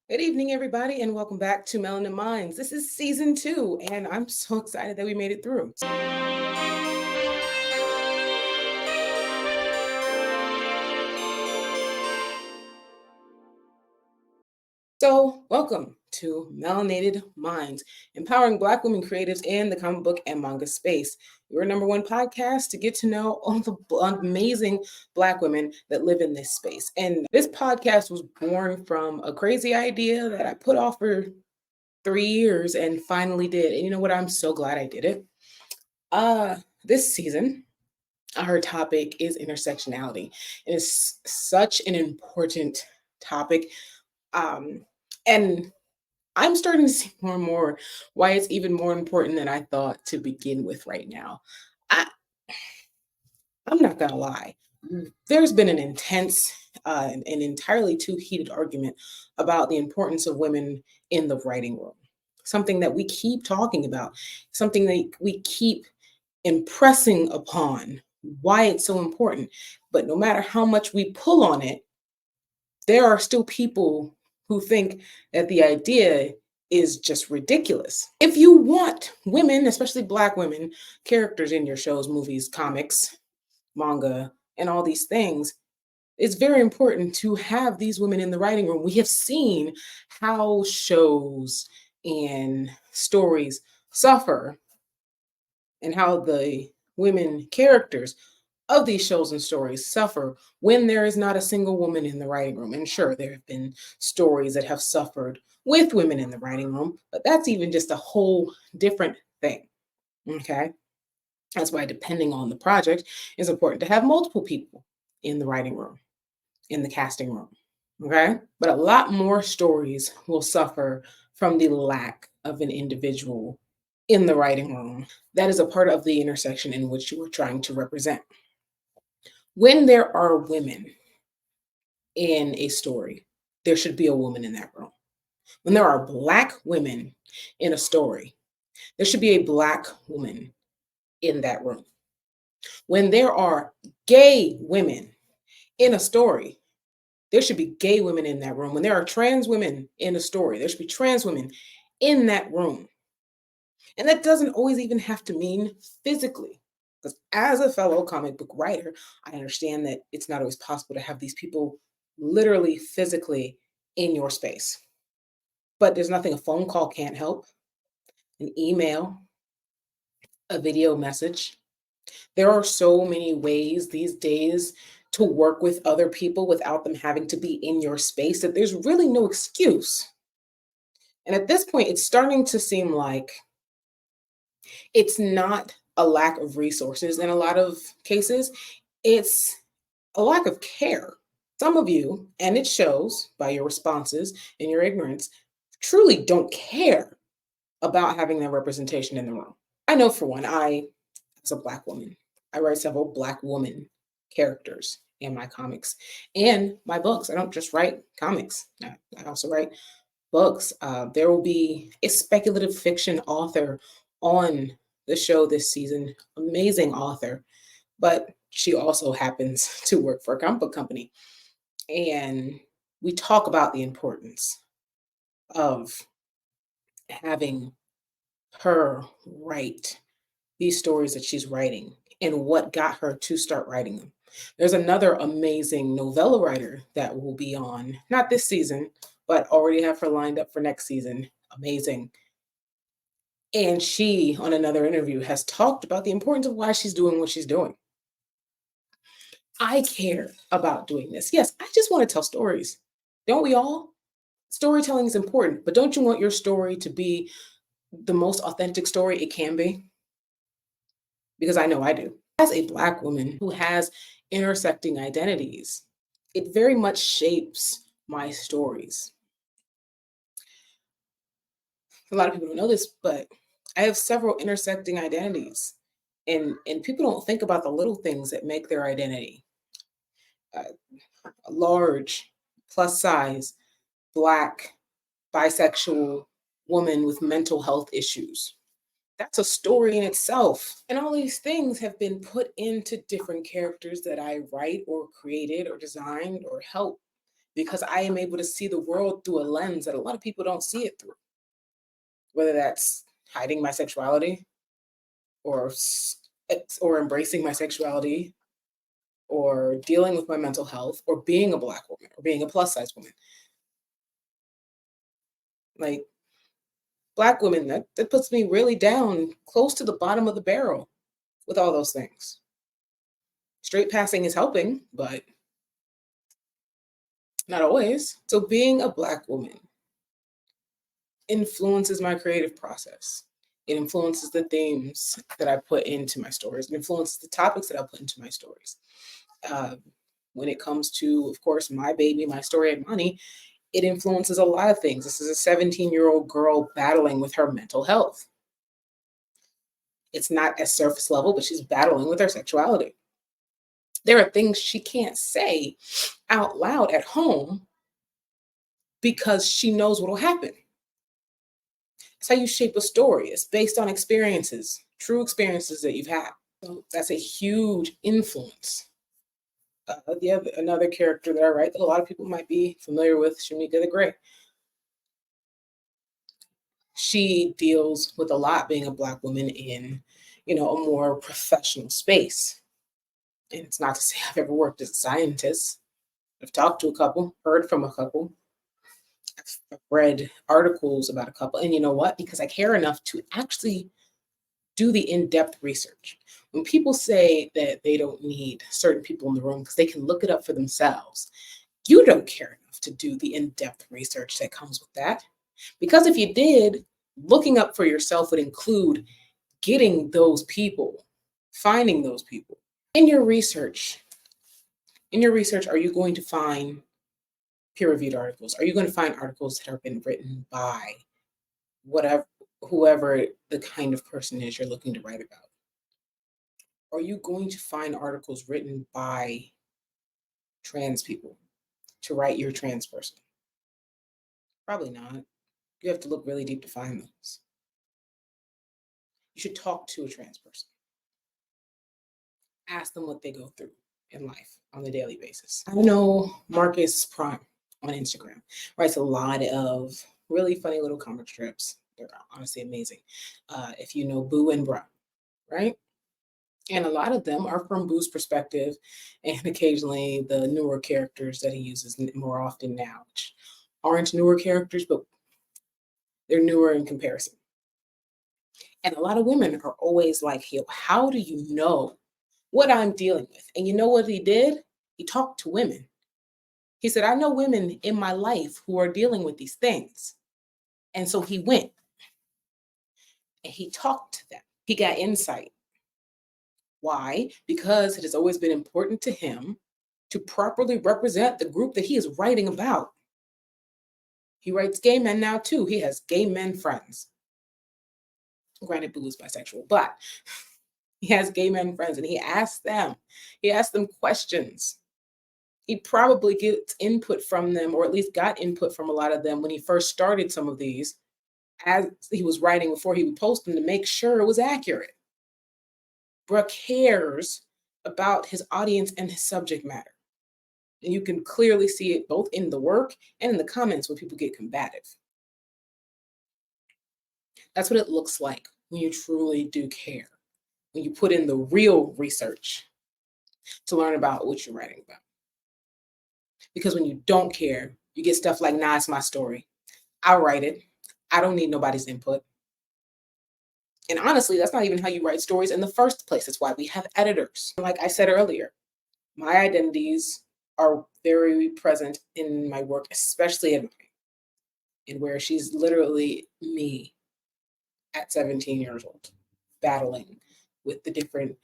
Good evening, everybody, and welcome back to Melanin Minds. This is season 2, and I'm so excited that we made it through. So, welcome to Melanated Minds, empowering Black women creatives in the comic book and manga space. Your number one podcast to get to know all the amazing Black women that live in this space. And this podcast was born from a crazy idea that I put off for 3 years and finally did. And you know what? I'm so glad I did it. This season, our topic is intersectionality. It is such an important topic. And I'm starting to see more and more why it's even more important than I thought to begin with right now. I, I'm not gonna lie. There's been an intense and entirely too heated argument about the importance of women in the writing room. Something that we keep talking about, something that we keep impressing upon why it's so important. But no matter how much we pull on it, there are still people who think that the idea is just ridiculous. If you want women, especially Black women, characters in your shows, movies, comics, manga, and all these things, it's very important to have these women in the writing room. We have seen how shows and stories suffer and how the women characters of these shows and stories suffer when there is not a single woman in the writing room. And sure, there have been stories that have suffered with women in the writing room, but that's even just a whole different thing. Okay. That's why, depending on the project, it's important to have multiple people in the writing room, in the casting room. Okay. But a lot more stories will suffer from the lack of an individual in the writing room. That is a part of the intersection in which you are trying to represent. When there are women in a story, there should be a woman in that room. When there are Black women in a story, there should be a Black woman in that room. When there are gay women in a story, there should be gay women in that room. When there are trans women in a story, there should be trans women in that room. And that doesn't always even have to mean physically. Because as a fellow comic book writer, I understand that it's not always possible to have these people literally physically in your space. But there's nothing a phone call can't help, an email, a video message. There are so many ways these days to work with other people without them having to be in your space that there's really no excuse. And at this point, it's starting to seem like it's not a lack of resources in a lot of cases, it's a lack of care. Some of you, and it shows by your responses and your ignorance, truly don't care about having that representation in the room. I know for one, as a Black woman, I write several Black woman characters in my comics and my books. I don't just write comics, I also write books. There will be a speculative fiction author on the show this season, amazing author, but she also happens to work for a comic book company. And we talk about the importance of having her write these stories that she's writing and what got her to start writing them. There's another amazing novella writer that will be on, not this season, but already have her lined up for next season. Amazing. And she, on another interview, has talked about the importance of why she's doing what she's doing. I care about doing this. Yes, I just want to tell stories. Don't we all? Storytelling is important, but don't you want your story to be the most authentic story it can be? Because I know I do. As a Black woman who has intersecting identities, it very much shapes my stories. A lot of people don't know this, but I have several intersecting identities. And people don't think about the little things that make their identity. Uh, a large, plus size, Black, bisexual woman with mental health issues. That's a story in itself. And all these things have been put into different characters that I write or created or designed or help because I am able to see the world through a lens that a lot of people don't see it through. Whether that's hiding my sexuality or or embracing my sexuality or dealing with my mental health or being a Black woman or being a plus size woman. Like Black women, that puts me really down close to the bottom of the barrel with all those things. Straight passing is helping, but not always. So being a Black woman influences my creative process. It influences the themes that I put into my stories. It influences the topics that I put into my stories. Uh, when it comes to, of course, my baby, my story, and money, it influences a lot of things. This is a 17-year-old girl battling with her mental health. It's not at surface level, but she's battling with her sexuality. There are things she can't say out loud at home because she knows what will happen. It's how you shape a story. It's based on experiences, true experiences that you've had. So that's a huge influence. Another character that I write that a lot of people might be familiar with, Shamika the Grey. She deals with a lot being a Black woman in, a more professional space. And it's not to say I've ever worked as a scientist. I've talked to a couple, heard from a couple, I've read articles about a couple. And you know what? Because I care enough to actually do the in-depth research. When people say that they don't need certain people in the room because they can look it up for themselves, you don't care enough to do the in-depth research that comes with that. Because if you did, looking up for yourself would include getting those people, finding those people. In your research, are you going to find peer-reviewed articles? Are you going to find articles that have been written by whoever the kind of person is you're looking to write about? Are you going to find articles written by trans people to write your trans person? Probably not. You have to look really deep to find those. You should talk to a trans person. Ask them what they go through in life on a daily basis. I know Marcus Prime on Instagram writes a lot of really funny little comic strips. They're honestly amazing. If you know Boo and Bra, right? And a lot of them are from Boo's perspective, and occasionally the newer characters that he uses more often now, which aren't newer characters, but they're newer in comparison. And a lot of women are always like, yo, how do you know what I'm dealing with? And you know what he did? He talked to women. He said, I know women in my life who are dealing with these things. And so he went and he talked to them. He got insight. Why? Because it has always been important to him to properly represent the group that he is writing about. He writes gay men now too. He has gay men friends. Granted, Boo is bisexual, but he has gay men friends and he asks them questions. He probably gets input from them, or at least got input from a lot of them when he first started some of these, as he was writing before he would post them to make sure it was accurate. Bruh cares about his audience and his subject matter. And you can clearly see it both in the work and in the comments when people get combative. That's what it looks like when you truly do care, when you put in the real research to learn about what you're writing about. Because when you don't care, you get stuff like, nah, it's my story. I'll write it. I don't need nobody's input. And honestly, that's not even how you write stories in the first place. That's why we have editors. Like I said earlier, my identities are very present in my work, especially in where she's literally me at 17 years old, battling with the different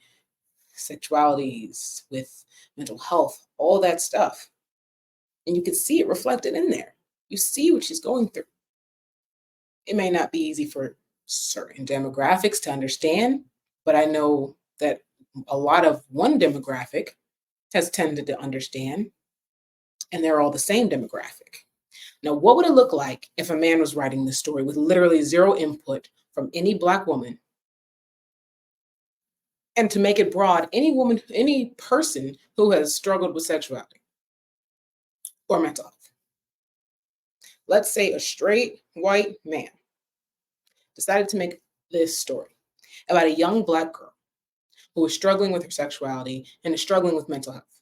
sexualities, with mental health, all that stuff. And you can see it reflected in there. You see what she's going through. It may not be easy for certain demographics to understand, but I know that a lot of one demographic has tended to understand, and they're all the same demographic. Now, what would it look like if a man was writing this story with literally zero input from any Black woman? And to make it broad, any woman, any person who has struggled with sexuality or mental health. Let's say a straight white man decided to make this story about a young Black girl who is struggling with her sexuality and is struggling with mental health.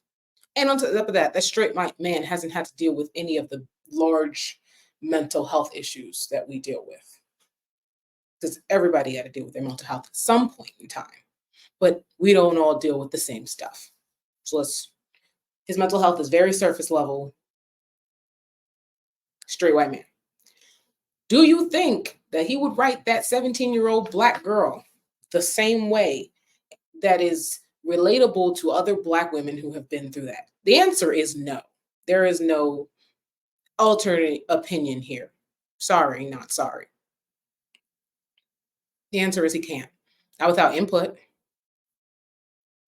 And on top of that, that straight white man hasn't had to deal with any of the large mental health issues that we deal with. Because everybody had to deal with their mental health at some point in time. But we don't all deal with the same stuff. So his mental health is very surface level, straight white man. Do you think that he would write that 17-year-old Black girl the same way that is relatable to other Black women who have been through that? The answer is no. There is no alternate opinion here. Sorry, not sorry. The answer is he can't. Not without input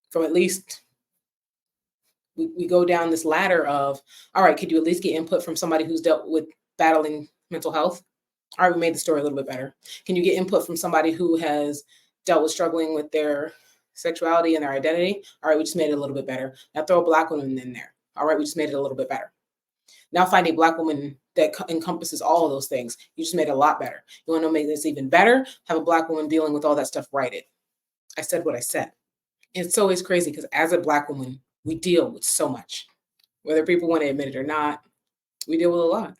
from at least, we go down this ladder of, all right, could you at least get input from somebody who's dealt with battling mental health? All right, we made the story a little bit better. Can you get input from somebody who has dealt with struggling with their sexuality and their identity? All right, we just made it a little bit better. Now throw a Black woman in there. All right, we just made it a little bit better. Now find a Black woman that encompasses all of those things. You just made it a lot better. You want to make this even better? Have a Black woman dealing with all that stuff. Write it. I said what I said. It's always crazy because as a Black woman, we deal with so much. Whether people want to admit it or not, we deal with a lot.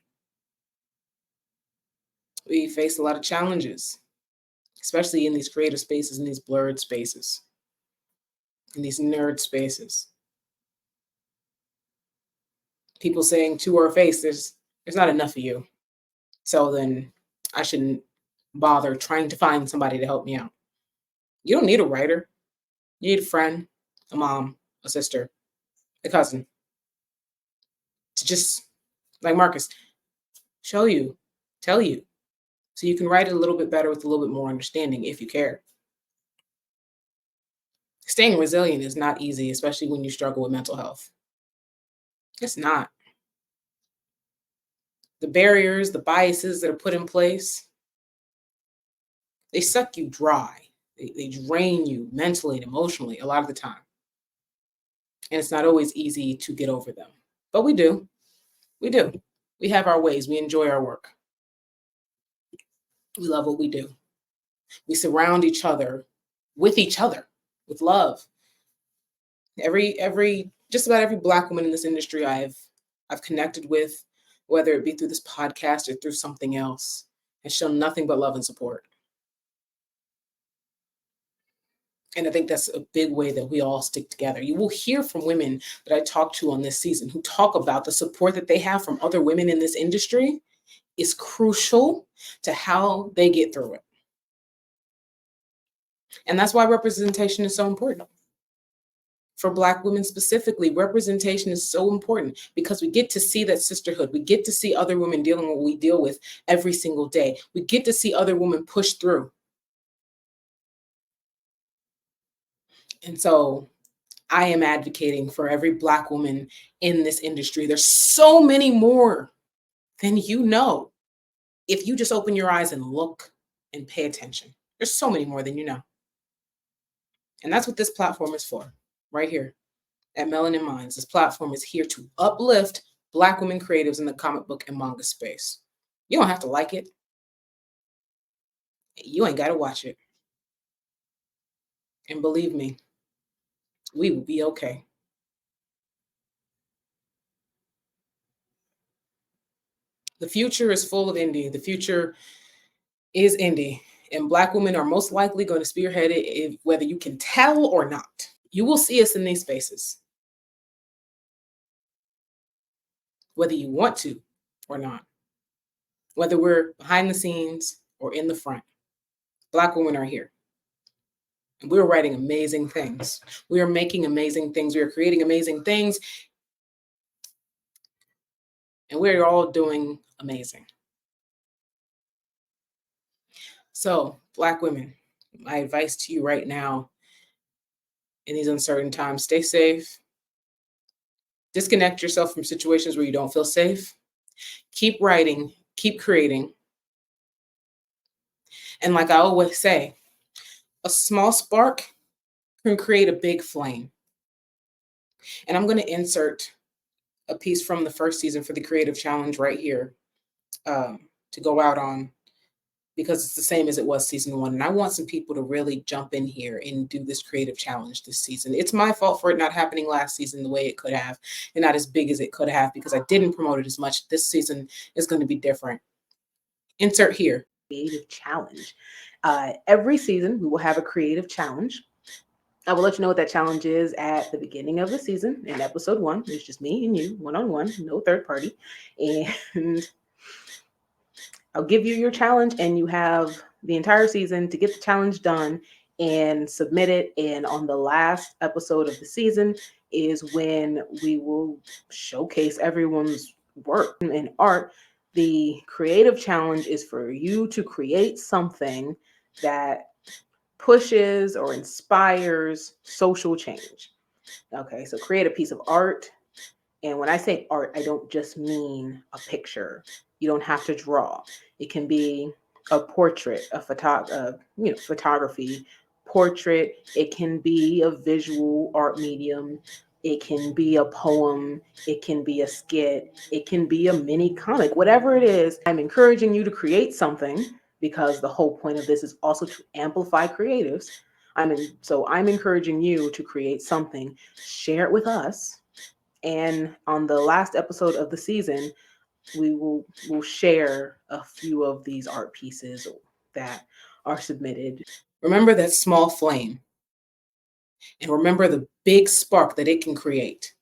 We face a lot of challenges, especially in these creative spaces, in these blurred spaces, in these nerd spaces. People saying to our face, there's not enough of you. So then I shouldn't bother trying to find somebody to help me out. You don't need a writer. You need a friend, a mom, a sister, a cousin to just, like Marcus, show you, tell you, so you can write it a little bit better with a little bit more understanding if you care. Staying resilient is not easy, especially when you struggle with mental health. It's not. The barriers, the biases that are put in place, they suck you dry. They drain you mentally and emotionally a lot of the time. And it's not always easy to get over them. But we do. We do. We have our ways. We enjoy our work. We love what we do. We surround each other with love. Just about every Black woman in this industry I've connected with, whether it be through this podcast or through something else, has shown nothing but love and support. And I think that's a big way that we all stick together. You will hear from women that I talk to on this season who talk about the support that they have from other women in this industry is crucial to how they get through it. And that's why representation is so important. For Black women specifically, representation is so important because we get to see that sisterhood. We get to see other women dealing with what we deal with every single day. We get to see other women push through. And so I am advocating for every Black woman in this industry. There's so many more than you know. If you just open your eyes and look and pay attention, there's so many more than you know. And that's what this platform is for, right here at Melanin Minds. This platform is here to uplift Black women creatives in the comic book and manga space. You don't have to like it. You ain't got to watch it. And believe me, we will be okay. The future is full of indie. The future is indie. And Black women are most likely going to spearhead it, whether you can tell or not. You will see us in these spaces, whether you want to or not. Whether we're behind the scenes or in the front, Black women are here. And we're writing amazing things. We are making amazing things. We are creating amazing things. And we're all doing amazing. So, Black women, my advice to you right now in these uncertain times, stay safe. Disconnect yourself from situations where you don't feel safe. Keep writing, keep creating. And like I always say, a small spark can create a big flame. And I'm going to insert a piece from the first season for the Creative Challenge right here to go out on, because it's the same as it was season 1. And I want some people to really jump in here and do this creative challenge this season. It's my fault for it not happening last season the way it could have, and not as big as it could have, because I didn't promote it as much. This season is going to be different. Insert here. Creative challenge. Every season, we will have a creative challenge. I will let you know what that challenge is at the beginning of the season. In episode 1, it's just me and you, one-on-one, no third party. And I'll give you your challenge, and you have the entire season to get the challenge done and submit it. And on the last episode of the season is when we will showcase everyone's work and art. The creative challenge is for you to create something that pushes or inspires social change. Okay, so create a piece of art. And when I say art, I don't just mean a picture. You don't have to draw. It can be a portrait, photography, portrait. It can be a visual art medium. It can be a poem. It can be a skit. It can be a mini comic. Whatever it is, I'm encouraging you to create something, because the whole point of this is also to amplify creatives. So I'm encouraging you to create something, share it with us, and on the last episode of the season, we'll share a few of these art pieces that are submitted. Remember that small flame, and remember the big spark that it can create.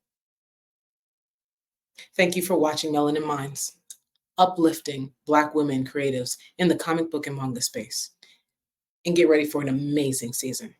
Thank you for watching Melanin Minds, uplifting Black women creatives in the comic book and manga space. And get ready for an amazing season.